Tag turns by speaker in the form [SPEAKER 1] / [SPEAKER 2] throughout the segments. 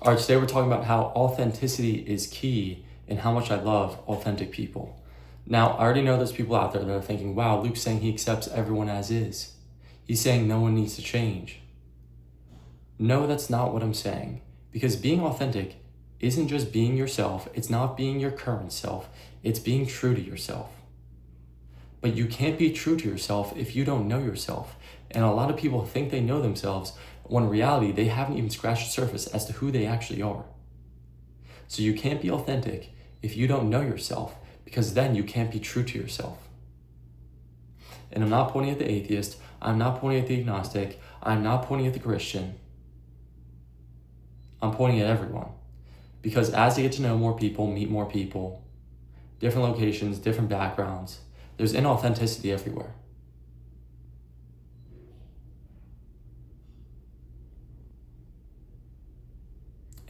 [SPEAKER 1] All right, today we're talking about how authenticity is key and how much I love authentic people. Now, I already know there's people out there that are thinking, wow, Luke's saying he accepts everyone as is. He's saying no one needs to change. No, that's not what I'm saying. Because being authentic isn't just being yourself. It's not being your current self. It's being true to yourself. But you can't be true to yourself if you don't know yourself. And a lot of people think they know themselves when in reality, they haven't even scratched the surface as to who they actually are. So you can't be authentic if you don't know yourself, because then you can't be true to yourself. And I'm not pointing at the atheist. I'm not pointing at the agnostic. I'm not pointing at the Christian. I'm pointing at everyone. Because as you get to know more people, meet more people, different locations, different backgrounds, there's inauthenticity everywhere.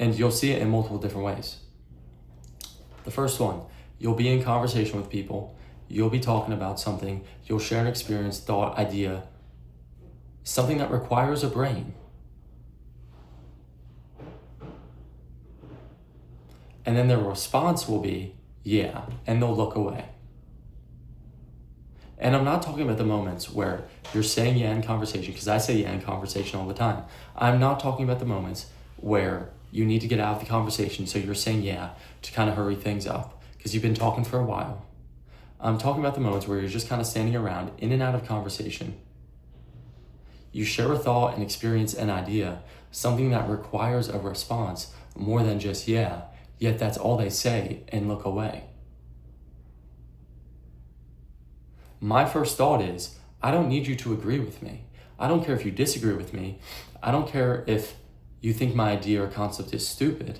[SPEAKER 1] And you'll see it in multiple different ways. The first one, you'll be in conversation with people, you'll be talking about something, you'll share an experience, thought, idea, something that requires a brain. And then their response will be, yeah, and they'll look away. And I'm not talking about the moments where you're saying yeah in conversation, because I say yeah in conversation all the time. I'm not talking about the moments where you need to get out of the conversation, so you're saying yeah to kind of hurry things up, because you've been talking for a while. I'm talking about the moments where you're just kind of standing around, in and out of conversation. You share a thought, an experience, an idea, something that requires a response more than just yeah, yet that's all they say and look away. My first thought is, I don't need you to agree with me. I don't care if you disagree with me. I don't care if you think my idea or concept is stupid.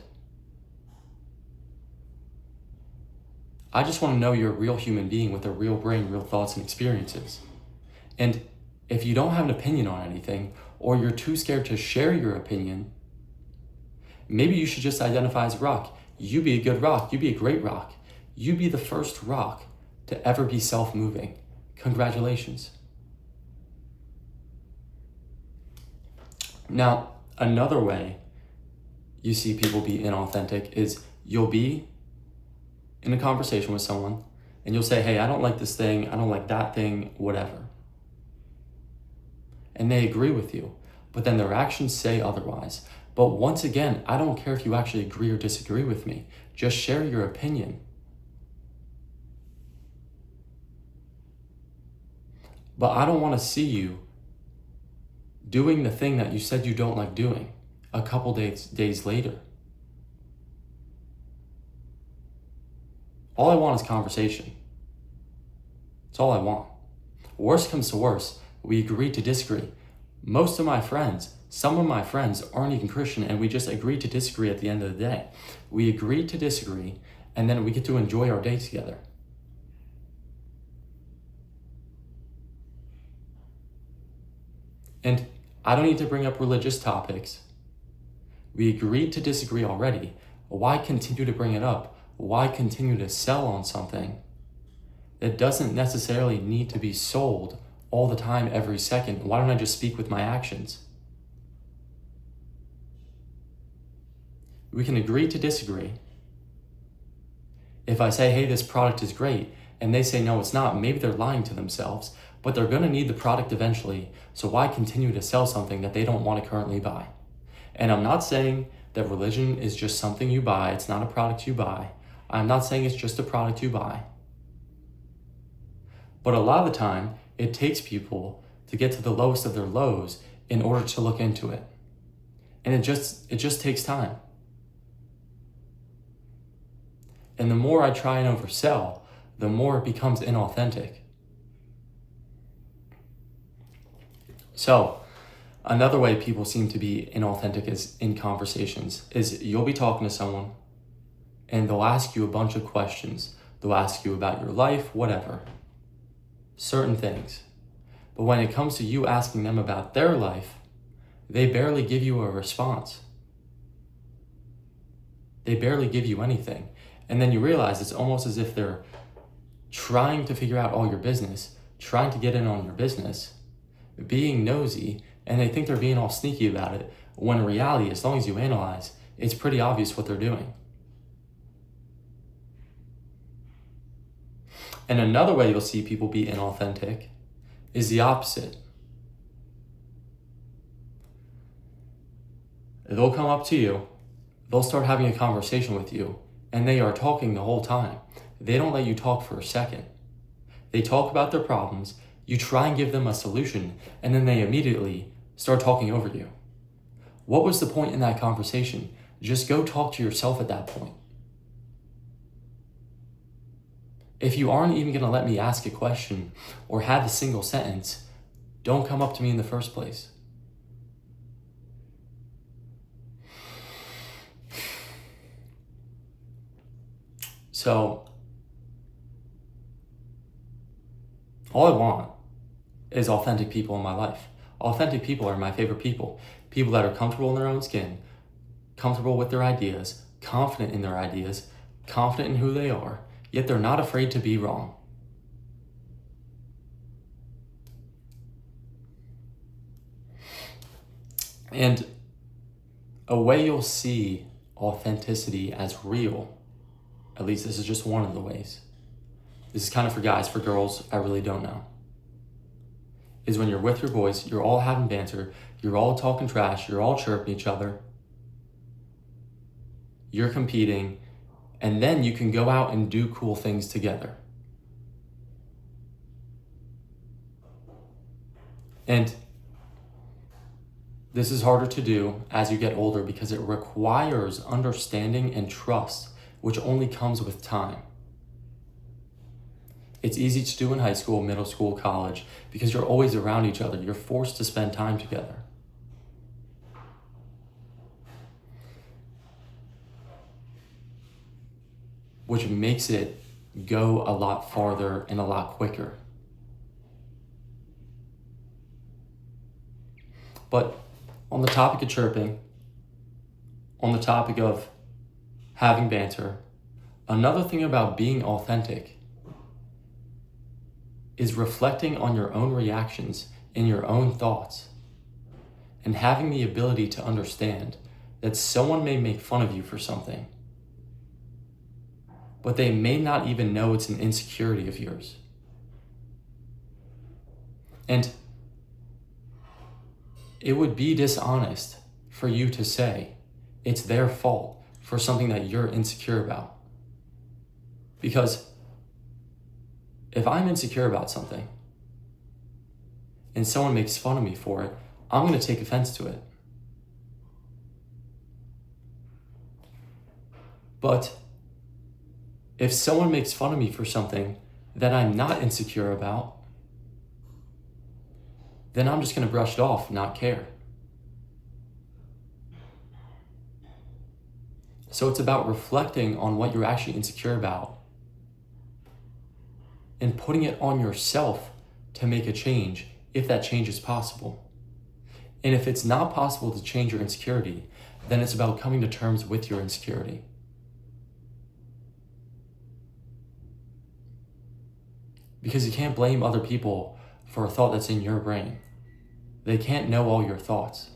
[SPEAKER 1] I just want to know you're a real human being with a real brain, real thoughts and experiences. And if you don't have an opinion on anything, or you're too scared to share your opinion, maybe you should just identify as a rock. You be a good rock. You be a great rock. You be the first rock to ever be self-moving. Congratulations. Now, another way you see people be inauthentic is you'll be in a conversation with someone and you'll say, hey, I don't like this thing, I don't like that thing, whatever. And they agree with you, but then their actions say otherwise. But once again, I don't care if you actually agree or disagree with me. Just share your opinion. But I don't want to see you doing the thing that you said you don't like doing a couple days later. All I want is conversation. That's all I want. Worst comes to worst, we agree to disagree. Most of my friends, some of my friends aren't even Christian, and we just agree to disagree at the end of the day. We agree to disagree, and then we get to enjoy our day together. And I don't need to bring up religious topics. We agreed to disagree already. Why continue to bring it up? Why continue to sell on something that doesn't necessarily need to be sold all the time, every second? Why don't I just speak with my actions? We can agree to disagree. If I say, hey, this product is great, and they say, no, it's not, maybe they're lying to themselves, but they're going to need the product eventually, so why continue to sell something that they don't want to currently buy? And I'm not saying that religion is just something you buy, it's not a product you buy. I'm not saying it's just a product you buy. But a lot of the time, it takes people to get to the lowest of their lows in order to look into it. And it just takes time. And the more I try and oversell, the more it becomes inauthentic. So, another way people seem to be inauthentic is in conversations is you'll be talking to someone and they'll ask you a bunch of questions. They'll ask you about your life, whatever, certain things. But when it comes to you asking them about their life, they barely give you a response. They barely give you anything. And then you realize it's almost as if they're trying to figure out all your business, trying to get in on your business, being nosy, and they think they're being all sneaky about it, when in reality, as long as you analyze, It's pretty obvious what they're doing. And another way you'll see people be inauthentic is the opposite. They'll come up to you, they'll start having a conversation with you, and they are talking the whole time. They don't let you talk for a second. They talk about their problems, you try and give them a solution, and then they immediately start talking over you. What was the point in that conversation? Just go talk to yourself at that point. If you aren't even going to let me ask a question or have a single sentence, don't come up to me in the first place. So, all I want is authentic people in my life. Authentic people are my favorite people. People that are comfortable in their own skin, comfortable with their ideas, confident in their ideas, confident in who they are, yet they're not afraid to be wrong. And a way you'll see authenticity as real, at least this is just one of the ways, this is kind of for guys, for girls, I really don't know, is when you're with your boys, you're all having banter, you're all talking trash, you're all chirping each other, you're competing, and then you can go out and do cool things together. And this is harder to do as you get older because it requires understanding and trust, which only comes with time. It's easy to do in high school, middle school, college, because you're always around each other. You're forced to spend time together. Which makes it go a lot farther and a lot quicker. But on the topic of chirping, on the topic of having banter, another thing about being authentic is reflecting on your own reactions and your own thoughts and having the ability to understand that someone may make fun of you for something, but they may not even know it's an insecurity of yours. And it would be dishonest for you to say it's their fault for something that you're insecure about. Because if I'm insecure about something and someone makes fun of me for it, I'm going to take offense to it. But if someone makes fun of me for something that I'm not insecure about, then I'm just going to brush it off, not care. So it's about reflecting on what you're actually insecure about and putting it on yourself to make a change, if that change is possible. And if it's not possible to change your insecurity, then it's about coming to terms with your insecurity. Because you can't blame other people for a thought that's in your brain. They can't know all your thoughts.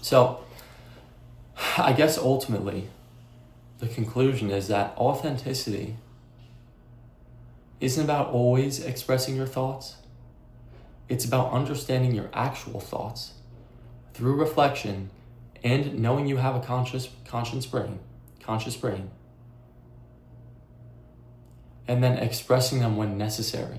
[SPEAKER 1] So, I guess ultimately, the conclusion is that authenticity isn't about always expressing your thoughts. It's about understanding your actual thoughts through reflection and knowing you have a conscious brain, and then expressing them when necessary.